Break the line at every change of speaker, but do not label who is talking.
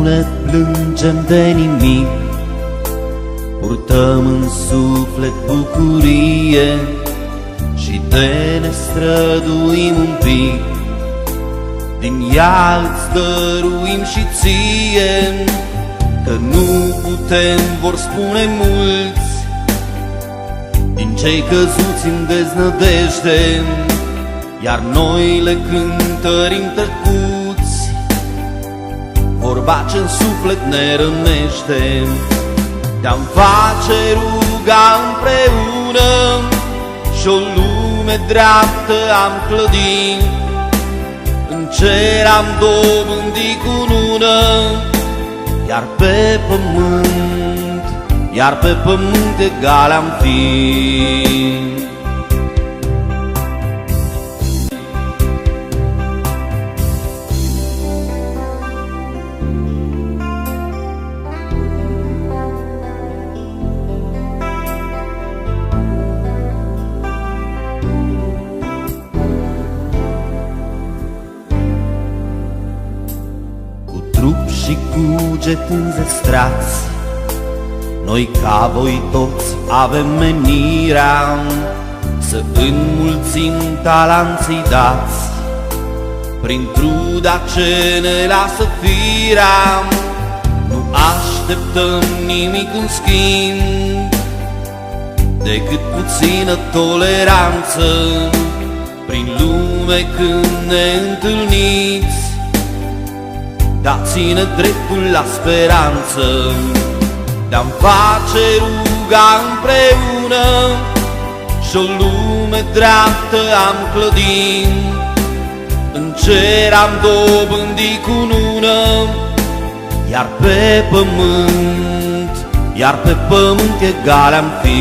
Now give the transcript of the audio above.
ne plângem de nimic, purtăm în suflet bucurie și de ne străduim un pic. Din ea îți dăruim și ție, că nu putem, vor spune mulți, din cei căzuți în deznădejde, iar noi le cântărim tăcuți, vorba ce-n suflet ne rănește. Te-am face ruga împreună și-o lume dreaptă am clădit, în cer am dobândit cunună, iar pe pământ egal am fi. Trup și cuget înzestrați, noi ca voi toți avem menirea să înmulțim talanții dați, prin truda ce ne lasă firea. Nu așteptăm nimic în schimb, decât puțină toleranță prin lume când ne întâlniți. Dați-ne dreptul la speranță, de-am face ruga împreună și-o lume dreaptă am clădit, în cer am dobândit cunună, iar pe pământ egal am fi.